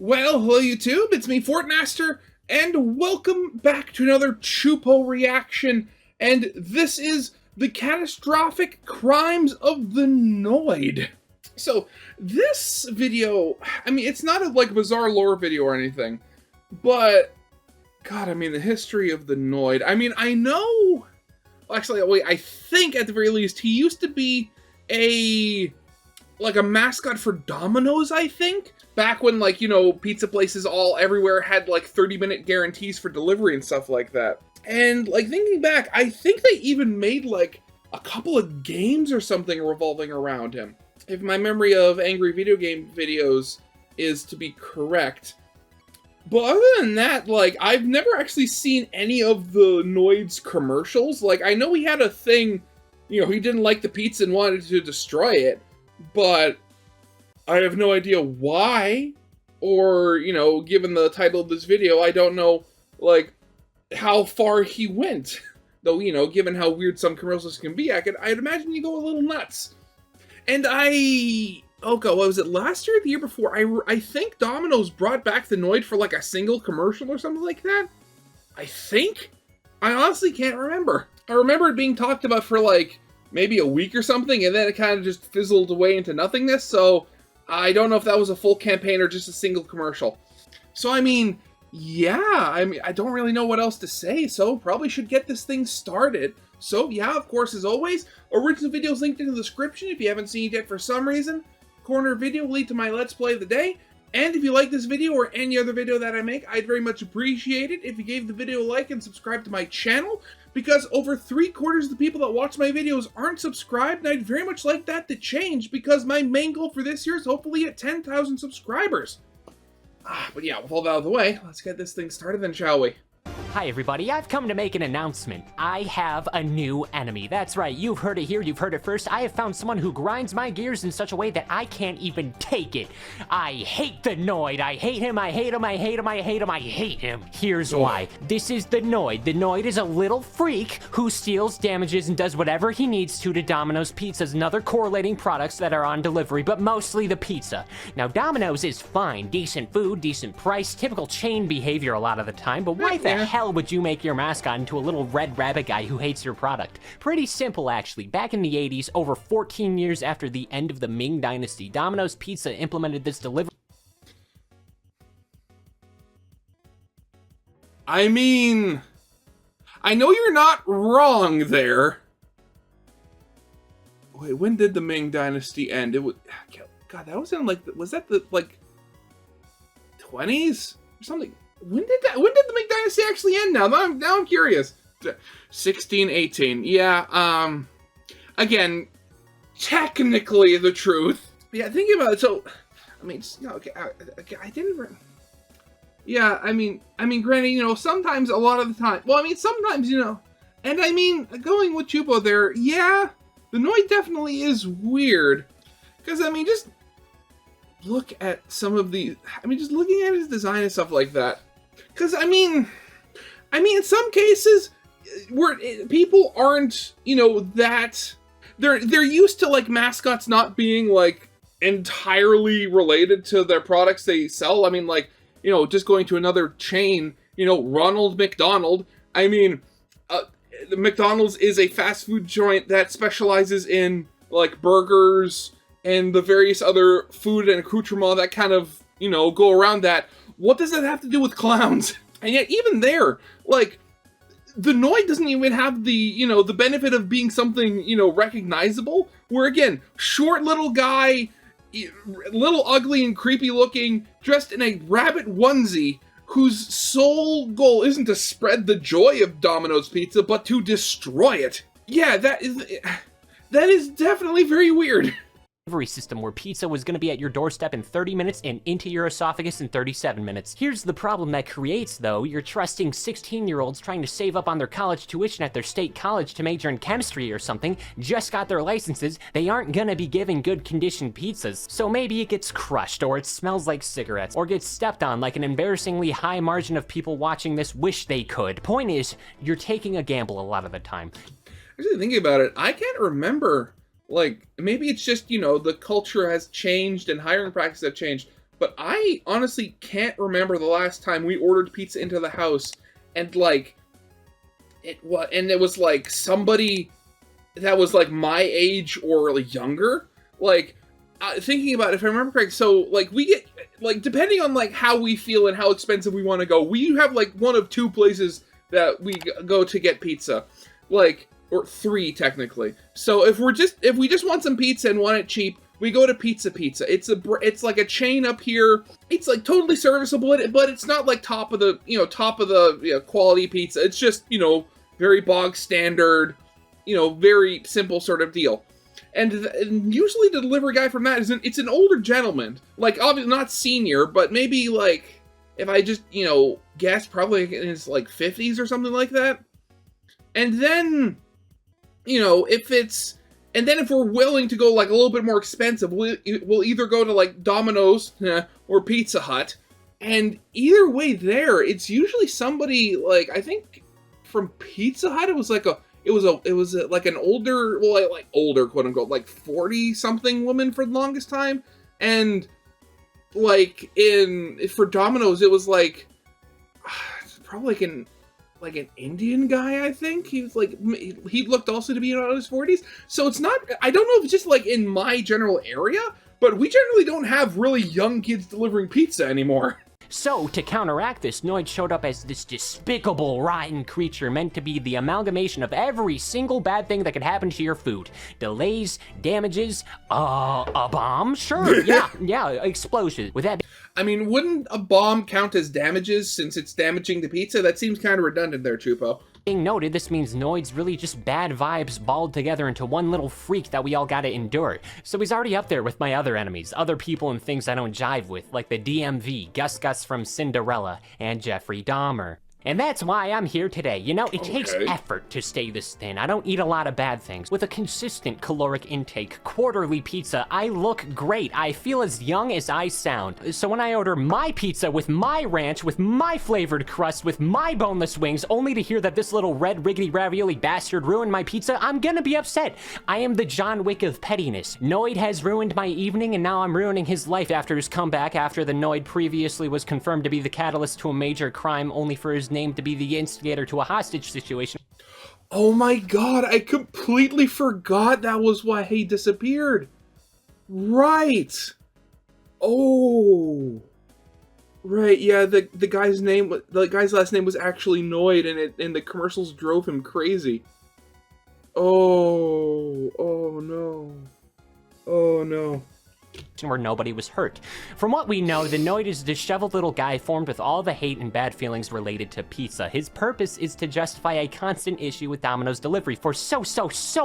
Well, hello YouTube, it's me, Fortmaster, and welcome back to another Choopo reaction, and this is the Catastrophic Crimes of the Noid. So, this video, it's not a, bizarre lore video or anything, but, God, the history of the Noid. I know, actually, wait, I think at the very least, he used to be a mascot for Domino's, I think? Back when, pizza places all everywhere had, 30-minute guarantees for delivery and stuff like that. And, thinking back, I think they even made, a couple of games or something revolving around him. If my memory of angry video game videos is to be correct. But other than that, I've never actually seen any of the Noid's commercials. I know he had a thing, he didn't like the pizza and wanted to destroy it. But I have no idea why, or, given the title of this video, I don't know, how far he went. Though, given how weird some commercials can be, I'd imagine you go a little nuts. And what was it, last year or the year before? I think Domino's brought back the Noid for, a single commercial or something like that? I think? I honestly can't remember. I remember it being talked about for, maybe a week or something, and then it kind of just fizzled away into nothingness, so I don't know if that was a full campaign or just a single commercial. So, yeah, I don't really know what else to say, so probably should get this thing started. So, yeah, of course, as always, original videos linked in the description if you haven't seen it yet for some reason. Corner video will lead to my Let's Play of the day. And if you like this video or any other video that I make, I'd very much appreciate it if you gave the video a like and subscribe to my channel, because over 3/4 of the people that watch my videos aren't subscribed, and I'd very much like that to change, because my main goal for this year is hopefully at 10,000 subscribers. But yeah, with all that out of the way, let's get this thing started then, shall we? Hi everybody, I've come to make an announcement. I have a new enemy. That's right, you've heard it here, you've heard it first. I have found someone who grinds my gears in such a way that I can't even take it. I hate the Noid. I hate him, I hate him, I hate him, I hate him, I hate him. Here's why. This is the Noid. The Noid is a little freak who steals, damages, and does whatever he needs to Domino's pizzas and other correlating products that are on delivery, but mostly the pizza. Now, Domino's is fine. Decent food, decent price, typical chain behavior a lot of the time, but why the hell would you make your mascot into a little red rabbit guy who hates your product? Pretty simple, actually. Back in the 80s, over 14 years after the end of the Ming Dynasty, Domino's Pizza implemented this delivery. I know you're not wrong there. Wait, when did the Ming Dynasty end? It was, God, that was in was that the 20s or something? When did the Ming Dynasty actually end? Now I'm curious. 1618. Yeah. Again, technically the truth. Yeah, thinking about it. So, okay. I didn't. Yeah, granted, sometimes, a lot of the time. Well, sometimes, and going with Choopo there. Yeah, the Noid definitely is weird, because just look at some of the. Just looking at his design and stuff like that. Because, in some cases, where people aren't, that... They're used to, mascots not being, entirely related to their products they sell. Just going to another chain, Ronald McDonald. The McDonald's is a fast food joint that specializes in, burgers and the various other food and accoutrement that kind of, go around that. What does that have to do with clowns? And yet, even there, the Noid doesn't even have the, the benefit of being something, recognizable. Where, again, short little guy, little ugly and creepy looking, dressed in a rabbit onesie, whose sole goal isn't to spread the joy of Domino's Pizza, but to destroy it. Yeah, that is definitely very weird. System where pizza was going to be at your doorstep in 30 minutes and into your esophagus in 37 minutes. Here's the problem that creates, though. You're trusting 16-year-olds trying to save up on their college tuition at their state college to major in chemistry or something, just got their licenses. They aren't going to be given good conditioned pizzas. So maybe it gets crushed, or it smells like cigarettes, or gets stepped on like an embarrassingly high margin of people watching this wish they could. Point is, you're taking a gamble a lot of the time. Actually, thinking about it, I can't remember. Maybe it's just, the culture has changed and hiring practices have changed. but I honestly can't remember the last time we ordered pizza into the house and like it was like somebody that was like my age or like younger. Like thinking about it, if I remember correct, so like we get like depending on like how we feel and how expensive we want to go, we have like one of two places that we go to get pizza, like, or three technically. So if we just want some pizza and want it cheap, we go to Pizza. It's like a chain up here. It's like totally serviceable, but it's not like top of the quality pizza. It's just, very bog standard, very simple sort of deal. And usually the delivery guy from that it's an older gentleman, like obviously not senior, but maybe like if I just guess probably in his like 50s or something like that. And then if we're willing to go like a little bit more expensive, we'll either go to like Domino's or Pizza Hut. And either way there, it's usually somebody like, I think from Pizza Hut, it was like an older, well, like older, quote unquote, like 40 something woman for the longest time. And like for Domino's, it was like probably like an Indian guy, I think. He was like, he looked also to be in his 40s. So it's not, I don't know if it's just like in my general area, but we generally don't have really young kids delivering pizza anymore. So, to counteract this, Noid showed up as this despicable, rotten creature meant to be the amalgamation of every single bad thing that could happen to your food. Delays, damages, a bomb? Sure, yeah, explosions. With that, I mean, wouldn't a bomb count as damages since it's damaging the pizza? That seems kind of redundant there, Choopo. being noted, this means Noid's really just bad vibes balled together into one little freak that we all gotta endure. So he's already up there with my other enemies, other people and things I don't jive with, like the DMV, Gus from Cinderella, and Jeffrey Dahmer. And that's why I'm here today. You know, it takes effort to stay this thin. I don't eat a lot of bad things. With a consistent caloric intake, quarterly pizza, I look great. I feel as young as I sound. So when I order my pizza with my ranch, with my flavored crust, with my boneless wings, only to hear that this little red riggedy ravioli bastard ruined my pizza, I'm gonna be upset. I am the John Wick of pettiness. Noid has ruined my evening, and now I'm ruining his life after his comeback after the Noid previously was confirmed to be the catalyst to a major crime, only for his name to be the instigator to a hostage situation. Oh my god, I completely forgot that was why he disappeared. Right. Oh. Right, yeah, the guy's last name was actually Noid, and the commercials drove him crazy. Oh no. Oh no. Where nobody was hurt. From what we know, the Noid is a disheveled little guy formed with all the hate and bad feelings related to pizza. His purpose is to justify a constant issue with Domino's delivery for so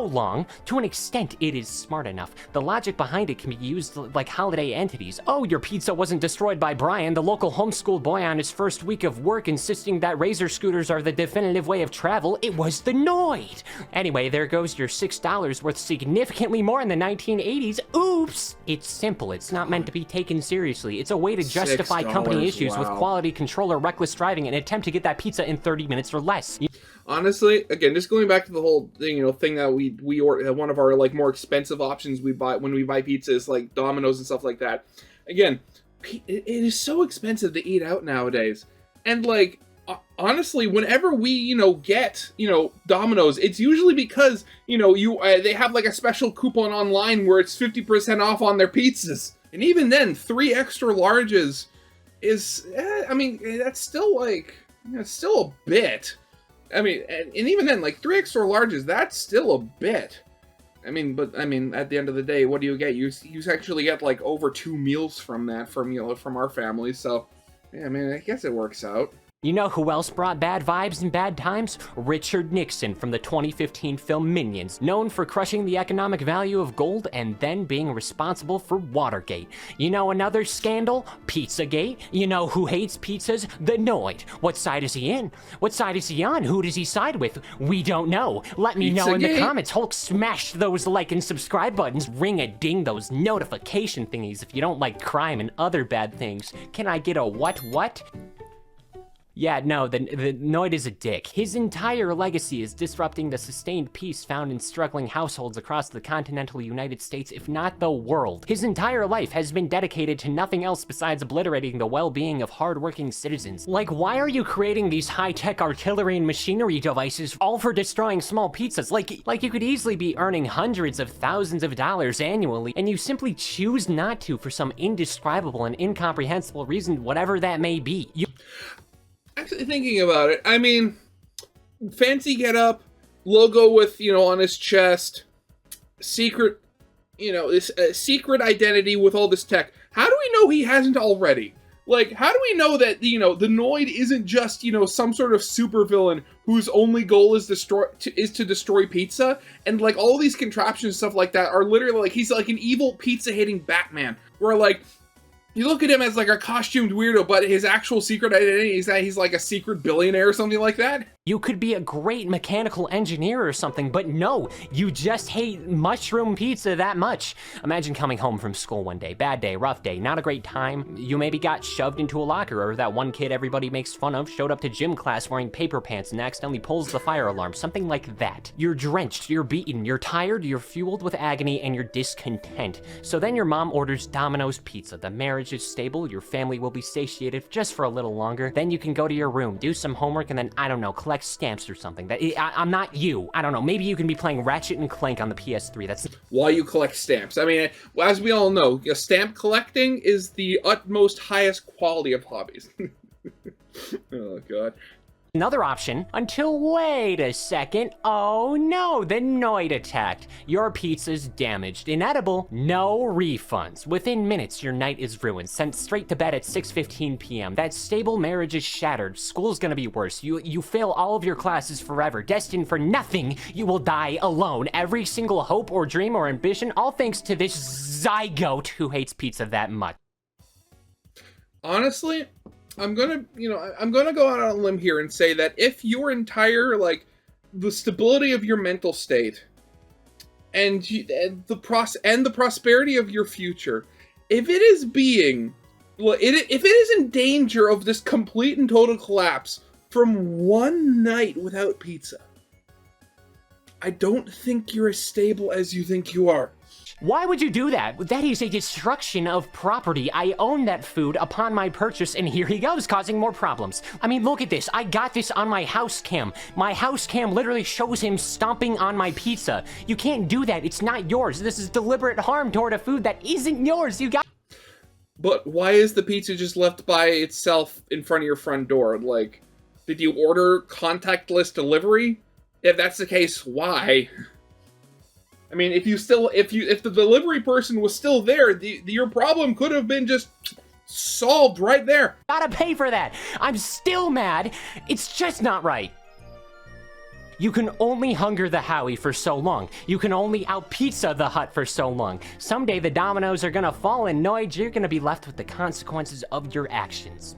long. To an extent, it is smart enough. The logic behind it can be used like holiday entities. Oh, your pizza wasn't destroyed by Brian, the local homeschool boy on his first week of work insisting that razor scooters are the definitive way of travel. It was the Noid. Anyway, there goes your $6 worth significantly more in the 1980s. Oops! It's simple. It's not meant to be taken seriously. It's a way to justify company issues with quality control or reckless driving and attempt to get that pizza in 30 minutes or less. Honestly, again, just going back to the whole thing, thing that we order, one of our like more expensive options we buy when we buy pizza is like Domino's and stuff like that. Again, it is so expensive to eat out nowadays, and like honestly, whenever we get Domino's, it's usually because they have like a special coupon online where it's 50% off on their pizzas, and even then 3 extra larges is I mean that's still like still a bit. I mean, and even then, like 3 extra larges, that's still a bit. I mean, but I mean, at the end of the day, what do you get? You actually get like over 2 meals from that from our family. So yeah, I mean, I guess it works out. You know who else brought bad vibes and bad times? Richard Nixon from the 2015 film Minions, known for crushing the economic value of gold and then being responsible for Watergate. You know another scandal? Pizzagate. You know who hates pizzas? The Noid. What side is he in? What side is he on? Who does he side with? We don't know. Let me know in the comments. Hulk, smash those like and subscribe buttons. Ring-a-ding those notification thingies if you don't like crime and other bad things. Can I get a what? Yeah, no, the Noid is a dick. His entire legacy is disrupting the sustained peace found in struggling households across the continental United States, if not the world. His entire life has been dedicated to nothing else besides obliterating the well-being of hardworking citizens. Like, why are you creating these high-tech artillery and machinery devices all for destroying small pizzas? Like you could easily be earning hundreds of thousands of dollars annually, and you simply choose not to for some indescribable and incomprehensible reason, whatever that may be. Actually, thinking about it, I mean, fancy get up, logo with, on his chest, secret, this secret identity with all this tech. How do we know he hasn't already? Like, how do we know that, the Noid isn't just, some sort of supervillain whose only goal is to destroy pizza? And, like, all these contraptions and stuff like that are literally, like, he's like an evil pizza-hating Batman, where, like, you look at him as like a costumed weirdo, but his actual secret identity is that he's like a secret billionaire or something like that. You could be a great mechanical engineer or something, but no, you just hate mushroom pizza that much. Imagine coming home from school one day, bad day, rough day, not a great time. You maybe got shoved into a locker, or that one kid everybody makes fun of showed up to gym class wearing paper pants and accidentally pulls the fire alarm, something like that. You're drenched, you're beaten, you're tired, you're fueled with agony, and you're discontent. So then your mom orders Domino's pizza. The marriage is stable, your family will be satiated just for a little longer. Then you can go to your room, do some homework, and then, I don't know, collect stamps or something. I'm not you. I don't know. Maybe you can be playing Ratchet and Clank on the PS3. That's why you collect stamps. I mean, as we all know, stamp collecting is the utmost highest quality of hobbies. Oh, God. another option until, wait a second, oh no, the Noid attacked. Your pizza's damaged, inedible, no refunds. Within minutes, your night is ruined, sent straight to bed at 6:15 p.m. That stable marriage is shattered, school's gonna be worse, you fail all of your classes forever, destined for nothing, you will die alone. Every single hope or dream or ambition, all thanks to this zygote who hates pizza that much. Honestly, I'm gonna go out on a limb here and say that if your entire, the stability of your mental state and the prosperity of your future, if it is in danger of this complete and total collapse from one night without pizza, I don't think you're as stable as you think you are. Why would you do that? That is a destruction of property. I own that food upon my purchase, and here he goes, causing more problems. I mean, look at this. I got this on my house cam. My house cam literally shows him stomping on my pizza. You can't do that. It's not yours. This is deliberate harm toward a food that isn't yours. You got... But why is the pizza just left by itself in front of your front door? Like, did you order contactless delivery? If that's the case, why? I mean, if the delivery person was still there, your problem could have been just solved right there. Gotta pay for that. I'm still mad. It's just not right. You can only hunger the Howie for so long. You can only out-pizza the Hut for so long. Someday the dominoes are gonna fall, and Noid, you're gonna be left with the consequences of your actions.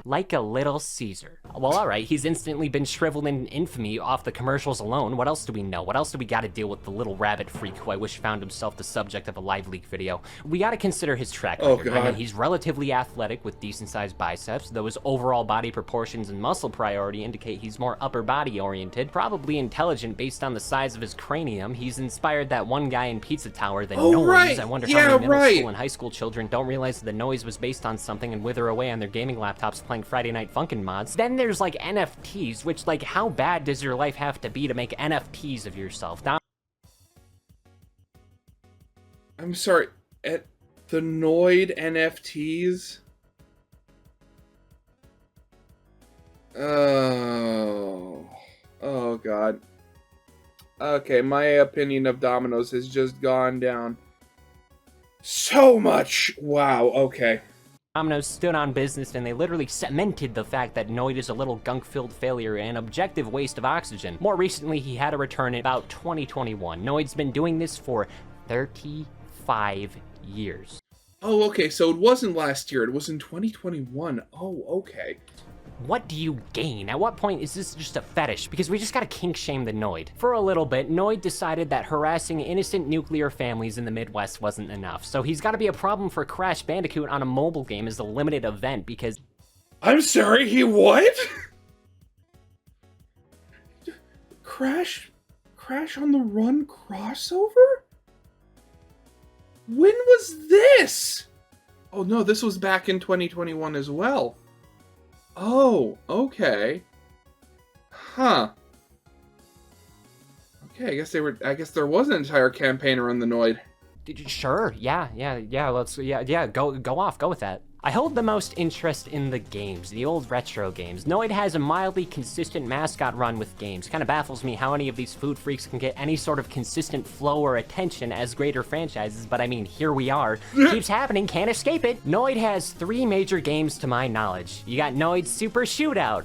Like a little Caesar. Well, alright, he's instantly been shriveled in infamy off the commercials alone. What else do we know? What else do we gotta deal with the little rabbit freak who I wish found himself the subject of a live leak video? We gotta consider his track record. Oh, God. I mean, he's relatively athletic with decent-sized biceps, though his overall body proportions and muscle priority indicate he's more upper body oriented, probably intelligent based on the size of his cranium. He's inspired that one guy in Pizza Tower, the Noise. Right. I wonder Yeah, how many middle right. school and high school children don't realize that the Noise was based on something and wither away on their gaming laptops playing Friday Night Funkin' mods. Then there's like NFTs, which how bad does your life have to be to make NFTs of yourself? Now, I'm sorry, at the Noid NFTs? Oh God. Okay, my opinion of Domino's has just gone down so much. Wow, okay. Domino's stood on business and they literally cemented the fact that Noid is a little gunk-filled failure and objective waste of oxygen. More recently, he had a return in about 2021. Noid's been doing this for 35 years. Oh, okay, so it wasn't last year, it was in 2021. Oh, okay. What do you gain? At what point is this just a fetish? Because we just gotta kink shame the Noid. For a little bit, Noid decided that harassing innocent nuclear families in the Midwest wasn't enough, so he's gotta be a problem for Crash Bandicoot on a mobile game as a limited event because... I'm sorry, he what? Crash on the Run crossover? When was this? Oh no, this was back in 2021 as well. Oh, okay. Huh. Okay, I guess there was an entire campaign around the Noid. Sure, yeah, go off, go with that. I hold the most interest in the games, the old retro games. Noid has a mildly consistent mascot run with games. Kind of baffles me how any of these food freaks can get any sort of consistent flow or attention as greater franchises, but I mean, here we are. Keeps happening, can't escape it. Noid has 3 major games to my knowledge. You got Noid Super Shootout.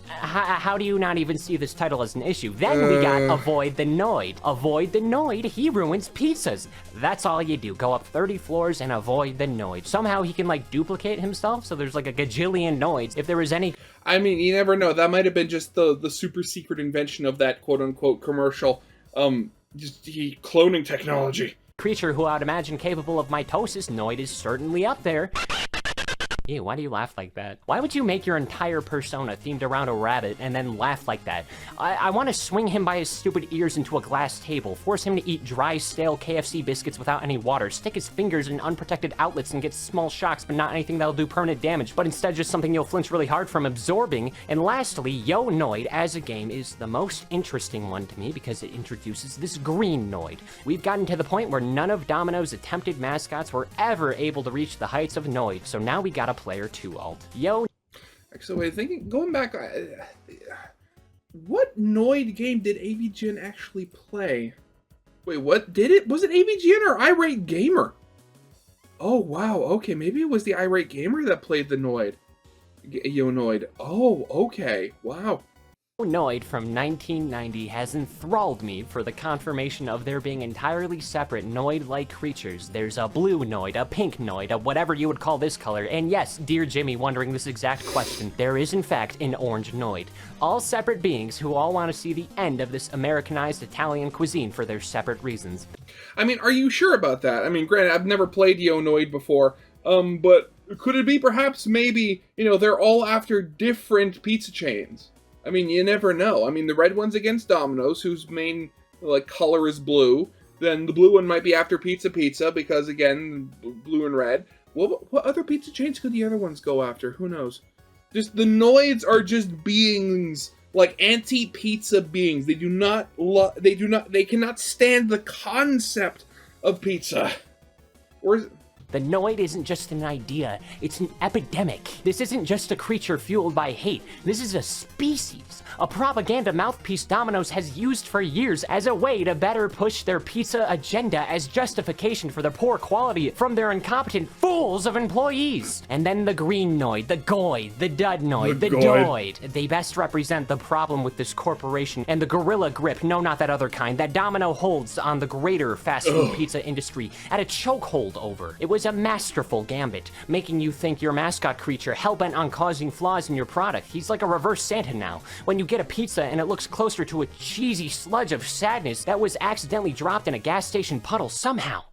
How do you not even see this title as an issue? Then we got Avoid the Noid. Avoid the Noid, he ruins pizzas. That's all you do. Go up 30 floors and avoid the Noid. Somehow he can like duplicate himself, so there's like a gajillion Noids. If there was any... I mean, you never know. That might have been just the super secret invention of that quote-unquote commercial. Just the cloning technology. Creature who I'd imagine capable of mitosis, Noid is certainly up there. Ew, why do you laugh like that? Why would you make your entire persona themed around a rabbit and then laugh like that? I want to swing him by his stupid ears into a glass table, force him to eat dry, stale KFC biscuits without any water, stick his fingers in unprotected outlets and get small shocks, but not anything that'll do permanent damage, but instead just something you'll flinch really hard from absorbing. And lastly, Yo Noid as a game is the most interesting one to me because it introduces this green Noid. We've gotten to the point where none of Domino's attempted mascots were ever able to reach the heights of Noid, so now we got a player 2 alt. Yo. Actually, wait, thinking, going back, what Noid game did AVGN actually play? Wait, what did it? Was it AVGN or Irate Gamer? Oh wow, okay, maybe it was the Irate Gamer that played the Noid. Yo Noid. Oh, okay, wow. Noid from 1990 has enthralled me for the confirmation of there being entirely separate Noid-like creatures. There's a blue Noid, a pink Noid, a whatever you would call this color, and yes, dear Jimmy wondering this exact question, there is in fact an orange Noid. All separate beings who all want to see the end of this Americanized Italian cuisine for their separate reasons. I mean, are you sure about that? I mean, granted, I've never played Yo Noid before, but could it be perhaps maybe, you know, they're all after different pizza chains? I mean, you never know. I mean, the red one's against Domino's, whose main, like, color is blue. Then the blue one might be after Pizza because, again, blue and red. What other pizza chains could the other ones go after? Who knows? Just, the Noids are just beings, like, anti-pizza beings. They cannot stand the concept of pizza. Or is it... The Noid isn't just an idea, it's an epidemic. This isn't just a creature fueled by hate, this is a species. A propaganda mouthpiece Domino's has used for years as a way to better push their pizza agenda as justification for the poor quality from their incompetent fools of employees. And then the green Noid, the Goid, the Dud Noid, the Doid. They best represent the problem with this corporation and the gorilla grip, no not that other kind, that Domino holds on the greater fast food pizza industry at a chokehold over. It was a masterful gambit, making you think your mascot creature hellbent on causing flaws in your product. He's like a reverse Santa now. When you get a pizza and it looks closer to a cheesy sludge of sadness that was accidentally dropped in a gas station puddle somehow.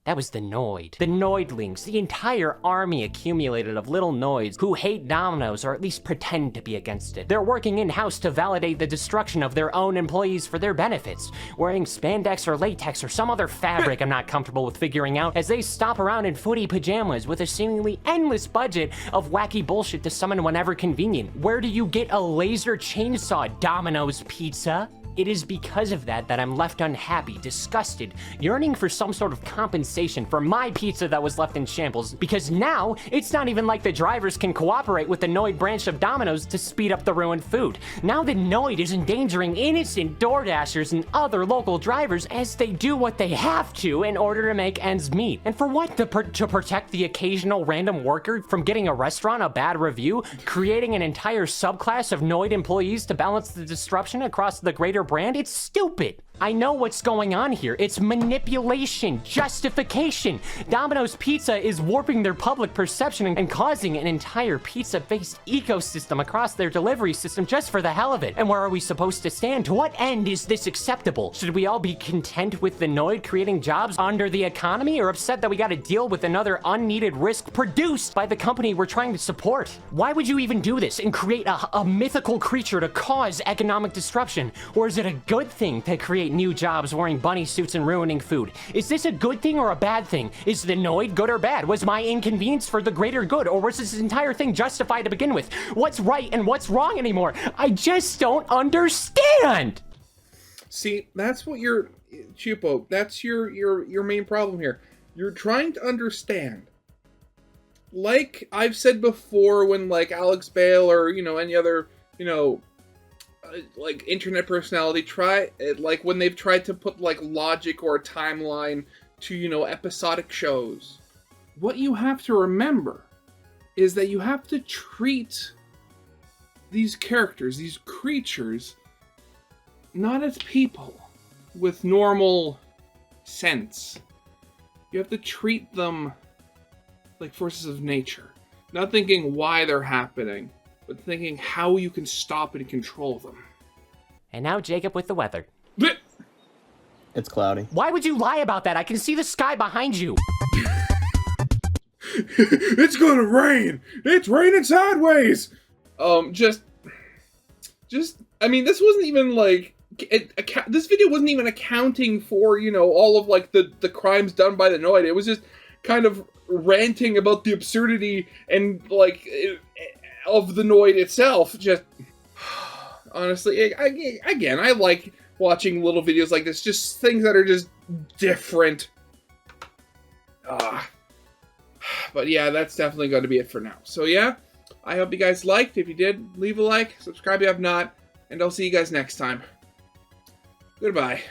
That was the Noid. The Noidlings, the entire army accumulated of little Noids who hate Domino's or at least pretend to be against it. They're working in-house to validate the destruction of their own employees for their benefits, wearing spandex or latex or some other fabric I'm not comfortable with figuring out as they stomp around in footy pajamas with a seemingly endless budget of wacky bullshit to summon whenever convenient. Where do you get a laser chainsaw, Domino's Pizza? It is because of that that I'm left unhappy, disgusted, yearning for some sort of compensation for my pizza that was left in shambles, because now it's not even like the drivers can cooperate with the Noid branch of Domino's to speed up the ruined food. Now the Noid is endangering innocent DoorDashers and other local drivers as they do what they have to in order to make ends meet. And for what? To protect the occasional random worker from getting a restaurant a bad review, creating an entire subclass of Noid employees to balance the disruption across the greater brand? It's stupid. I know what's going on here. It's manipulation, justification. Domino's Pizza is warping their public perception and causing an entire pizza-based ecosystem across their delivery system just for the hell of it. And where are we supposed to stand? To what end is this acceptable? Should we all be content with the Noid creating jobs under the economy, or upset that we gotta deal with another unneeded risk produced by the company we're trying to support? Why would you even do this and create a mythical creature to cause economic disruption? Or is it a good thing to create new jobs wearing bunny suits and ruining food? Is this a good thing or a bad thing? Is the Noid good or bad? Was my inconvenience for the greater good, or was this entire thing justified to begin with? What's right and what's wrong anymore? I just don't understand! See, that's what you're... Choopo, that's your main problem here. You're trying to understand. Like I've said before, when like Alex Bale or, you know, any other, you know, like internet personality like when they've tried to put like logic or a timeline to, you know, episodic shows. What you have to remember is that you have to treat these characters, these creatures, not as people with normal sense. You have to treat them like forces of nature. Not thinking why they're happening, but thinking how you can stop and control them. And now Jacob with the weather. It's cloudy. Why would you lie about that? I can see the sky behind you. It's gonna rain! It's raining sideways! Just, I mean, this wasn't even like, this video wasn't even accounting for, you know, all of like the crimes done by the Noid. It was just kind of ranting about the absurdity and like of the Noid itself. Just honestly, again, I like watching little videos like this, just things that are just different. But yeah, that's definitely going to be it for now. So yeah, I hope you guys liked. If you did, leave a like, subscribe if you have not, and I'll see you guys next time. Goodbye.